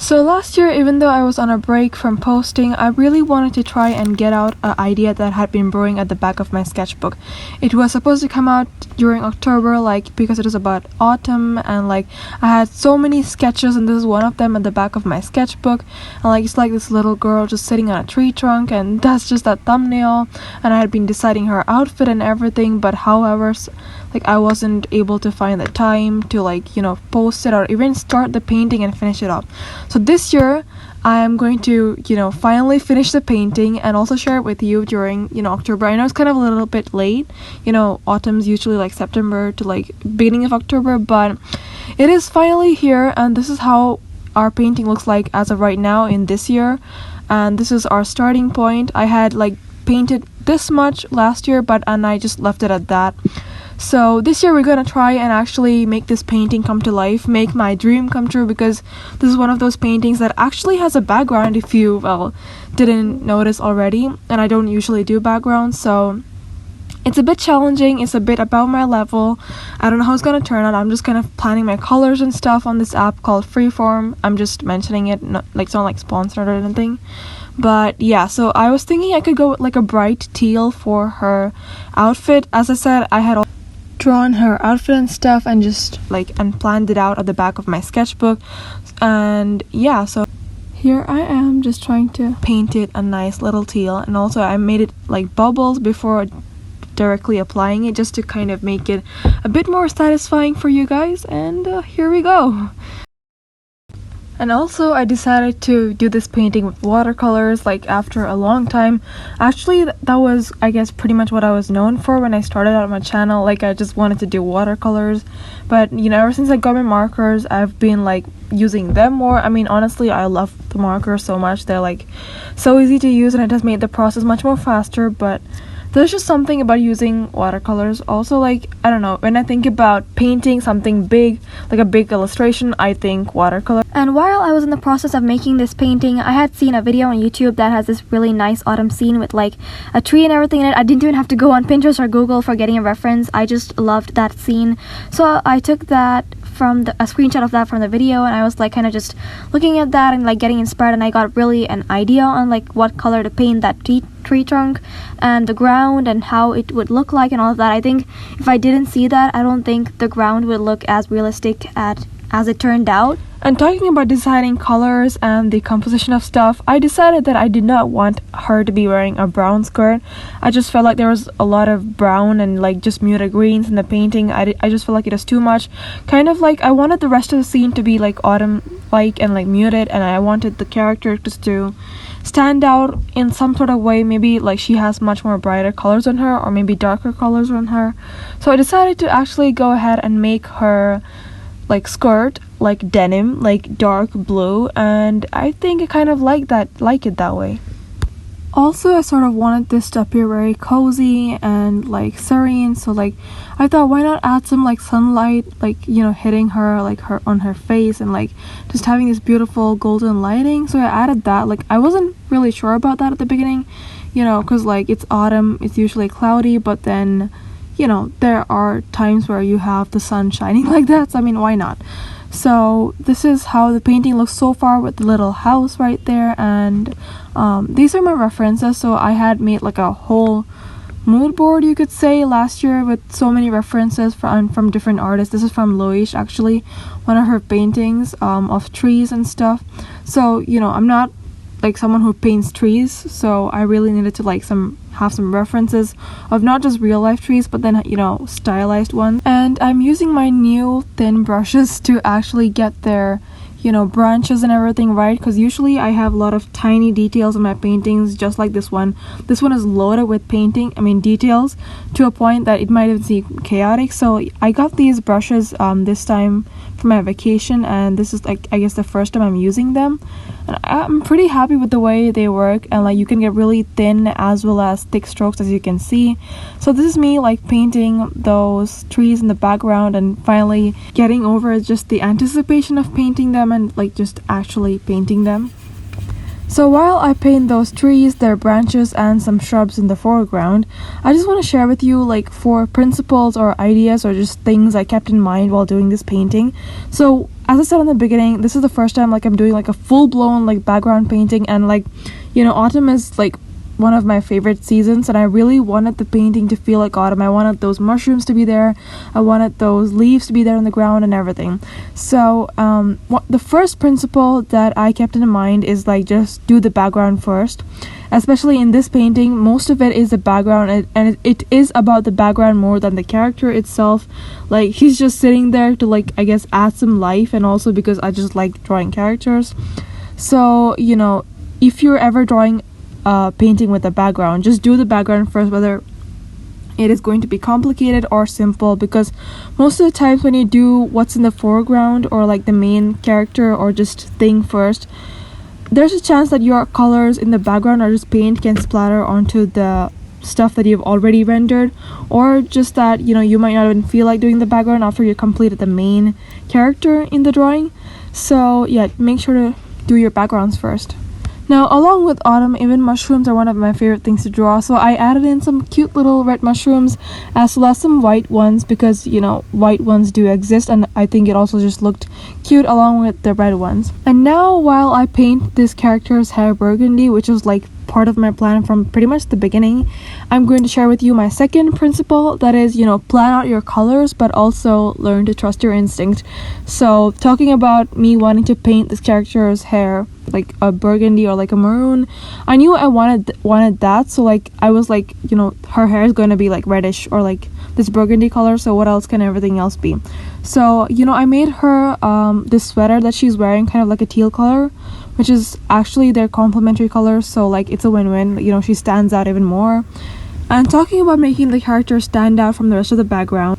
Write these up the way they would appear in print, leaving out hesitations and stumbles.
So last year, even though I was on a break from posting, I really wanted to try and get out an idea that had been brewing at the back of my sketchbook. It was supposed to come out during October, because it was about autumn, and I had so many sketches, and this is one of them at the back of my sketchbook. And it's like this little girl just sitting on a tree trunk, and that's just that thumbnail. And I had been deciding her outfit and everything, but however, I wasn't able to find the time to post it or even start the painting and finish it up. So this year I am going to finally finish the painting and also share it with you during October. I know it's kind of a little bit late. Autumn's usually September to beginning of October, but it is finally here, and this is how our painting looks like as of right now in this year. And this is our starting point. I had painted this much last year, and I just left it at that. So this year we're gonna try and actually make this painting come to life, make my dream come true, because this is one of those paintings that actually has a background, if you didn't notice already, and I don't usually do backgrounds, so it's a bit challenging. It's a bit above my level. I don't know how it's gonna turn out. I'm just kind of planning my colors and stuff on this app called Freeform. I'm just mentioning it, it's not sponsored or anything. But yeah, so I was thinking I could go with a bright teal for her outfit. As I said, I had drawn her outfit and stuff and just and planned it out at the back of my sketchbook. And yeah, so here I am just trying to paint it a nice little teal, and also I made it bubbles before directly applying it, just to kind of make it a bit more satisfying for you guys. And here we go. And also I decided to do this painting with watercolors after a long time. Actually, that was, I guess, pretty much what I was known for when I started out my channel. I just wanted to do watercolors, but ever since I got my markers, I've been using them more. I mean, honestly, I love the markers so much. They're so easy to use, and it has made the process much more faster. But there's just something about using watercolors. Also, I don't know, when I think about painting something big, a big illustration, I think watercolor. And while I was in the process of making this painting, I had seen a video on YouTube that has this really nice autumn scene with a tree and everything in it. I didn't even have to go on Pinterest or Google for getting a reference. I just loved that scene. So I took that from a screenshot of that from the video, and I was kind of just looking at that and getting inspired, and I got really an idea on what color to paint that tree trunk and the ground and how it would look like and all of that. I think if I didn't see that, I don't think the ground would look as realistic as it turned out. And talking about deciding colors and the composition of stuff, I decided that I did not want her to be wearing a brown skirt. I just felt there was a lot of brown and just muted greens in the painting. I just felt it was too much. Kind of I wanted the rest of the scene to be autumn-like and muted, and I wanted the character just to stand out in some sort of way. Maybe she has much more brighter colors on her, or maybe darker colors on her. So I decided to actually go ahead and make her skirt denim, dark blue, and I think I kind of like it that way. Also, I sort of wanted this to appear very cozy and serene, so I thought, why not add some sunlight hitting her her on her face, and just having this beautiful golden lighting. So I added that. I wasn't really sure about that at the beginning, because it's autumn, it's usually cloudy, but then there are times where you have the sun shining like that, so I mean, why not? So this is how the painting looks so far, with the little house right there. And these are my references. So I had made a whole mood board, you could say, last year with so many references from different artists. This is from Loish, actually, one of her paintings of trees and stuff. So I'm not someone who paints trees, so I really needed to have some references of not just real life trees, but then stylized ones. And I'm using my new thin brushes to actually get their branches and everything right, because usually I have a lot of tiny details in my paintings, just like this one. This one is loaded with details to a point that it might even seem chaotic. So I got these brushes this time for my vacation, and this is I guess the first time I'm using them, and I'm pretty happy with the way they work. And you can get really thin as well as thick strokes, as you can see. So this is me painting those trees in the background, and finally getting over just the anticipation of painting them and just actually painting them. So while I paint those trees, their branches, and some shrubs in the foreground, I just want to share with you 4 principles or ideas or just things I kept in mind while doing this painting. So as I said in the beginning, this is the first time like I'm doing like a full-blown like background painting, and like, you know, autumn is like one of my favorite seasons, and I really wanted the painting to feel like autumn. I wanted those mushrooms to be there, I wanted those leaves to be there on the ground and everything. So the first principle that I kept in mind is like just do the background first. Especially in this painting, most of it is the background, and it is about the background more than the character itself. Like, he's just sitting there to like, I guess, add some life, and also because I just like drawing characters. So, you know, if you're ever drawing painting with a background, just do the background first, whether it is going to be complicated or simple, because most of the times when you do what's in the foreground or like the main character or just thing first, there's a chance that your colors in the background or just paint can splatter onto the stuff that you've already rendered, or just that, you know, you might not even feel like doing the background after you completed the main character in the drawing. So yeah, make sure to do your backgrounds first. Now, along with autumn, even mushrooms are one of my favorite things to draw, so I added in some cute little red mushrooms as well as some white ones, because, you know, white ones do exist, and I think it also just looked cute along with the red ones. And now, while I paint this character's hair burgundy, which was like part of my plan from pretty much the beginning, I'm going to share with you my second principle, that is, you know, plan out your colors but also learn to trust your instinct. So talking about me wanting to paint this character's hair like a burgundy or like a maroon, I knew I wanted that, so like I was like, you know, her hair is going to be like reddish or like this burgundy color, so what else can everything else be? So, you know, I made her this sweater that she's wearing kind of like a teal color, which is actually their complementary colors, so like it's a win-win. You know, she stands out even more. And talking about making the character stand out from the rest of the background,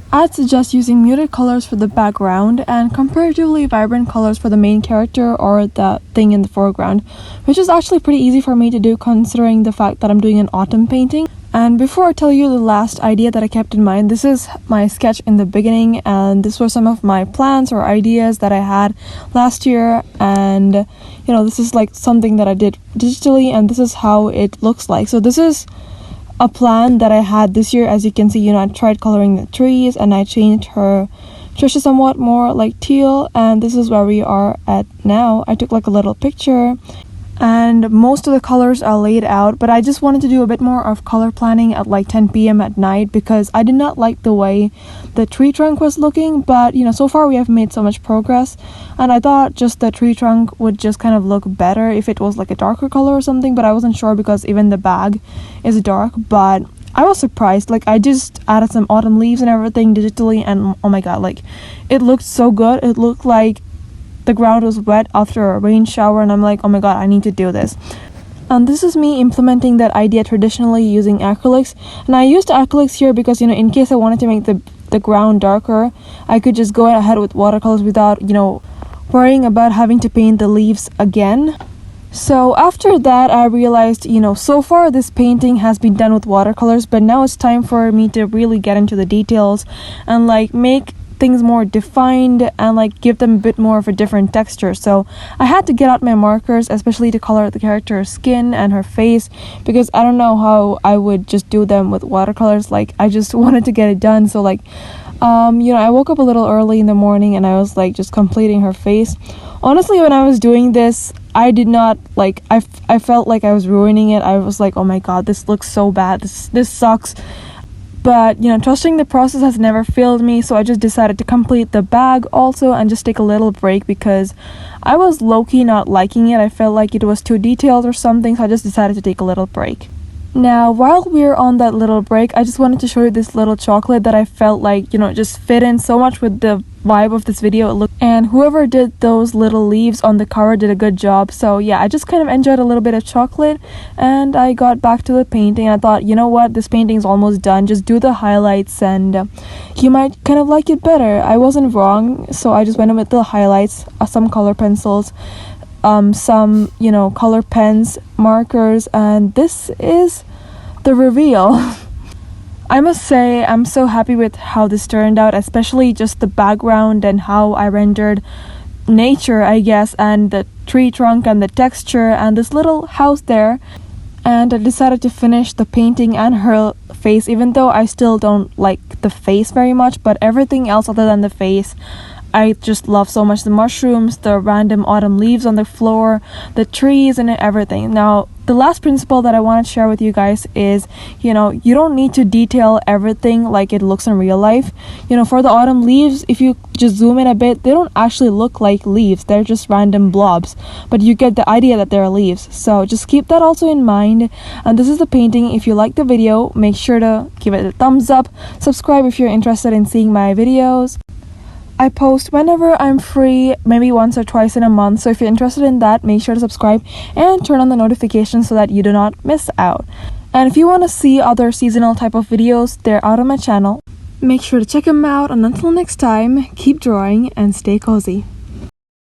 I'd suggest using muted colors for the background and comparatively vibrant colors for the main character or the thing in the foreground, which is actually pretty easy for me to do considering the fact that I'm doing an autumn painting. And before I tell you the last idea that I kept in mind, this is my sketch in the beginning, and this were some of my plans or ideas that I had last year, and you know, this is like something that I did digitally, and this is how it looks like. So this is a plan that I had this year. As you can see, you know, I tried coloring the trees and I changed her Trisha somewhat more like teal, and this is where we are at now. I took like a little picture and most of the colors are laid out, but I just wanted to do a bit more of color planning at like 10 p.m. at night because I did not like the way the tree trunk was looking. But you know, so far we have made so much progress, and I thought just the tree trunk would just kind of look better if it was like a darker color or something, but I wasn't sure because even the bag is dark. But I was surprised. Like, I just added some autumn leaves and everything digitally, and oh my god, like it looked so good. It looked like the ground was wet after a rain shower, and I'm like, oh my god, I need to do this. And this is me implementing that idea traditionally using acrylics. And I used acrylics here because, you know, in case I wanted to make the ground darker, I could just go ahead with watercolors without, you know, worrying about having to paint the leaves again. So after that, I realized, you know, so far this painting has been done with watercolors, but now it's time for me to really get into the details and like make things more defined and like give them a bit more of a different texture. So I had to get out my markers, especially to color the character's skin and her face, because I don't know how I would just do them with watercolors. Like, I just wanted to get it done. So like you know, I woke up a little early in the morning and I was like just completing her face. Honestly, when I was doing this, I did not like, I felt like I was ruining it. I was like, oh my god, this looks so bad, this sucks. But, you know, trusting the process has never failed me, so I just decided to complete the bag also and just take a little break because I was low-key not liking it. I felt like it was too detailed or something, so I just decided to take a little break. Now, while we're on that little break, I just wanted to show you this little chocolate that I felt like, you know, just fit in so much with the vibe of this video. And whoever did those little leaves on the cover did a good job. So yeah, I just kind of enjoyed a little bit of chocolate, and I got back to the painting. I thought, you know what, this painting is almost done. Just do the highlights and you might kind of like it better. I wasn't wrong, so I just went in with the highlights, some color pencils, some, you know, color pens, markers, and this is the reveal. I must say, I'm so happy with how this turned out, especially just the background and how I rendered nature, I guess, and the tree trunk and the texture and this little house there. And I decided to finish the painting and her face, even though I still don't like the face very much, but everything else other than the face I just love so much the mushrooms, the random autumn leaves on the floor, the trees, and everything. Now, the last principle that I want to share with you guys is, you don't need to detail everything like it looks in real life. For the autumn leaves, if you just zoom in a bit, they don't actually look like leaves. They're just random blobs, but you get the idea that they're leaves. So just keep that also in mind. And this is the painting. If you like the video, make sure to give it a thumbs up. Subscribe if you're interested in seeing my videos. I post whenever I'm free, maybe once or twice in a month. So if you're interested in that, make sure to subscribe and turn on the notifications so that you do not miss out. And if you want to see other seasonal type of videos, they're out on my channel. Make sure to check them out. And until next time, keep drawing and stay cozy.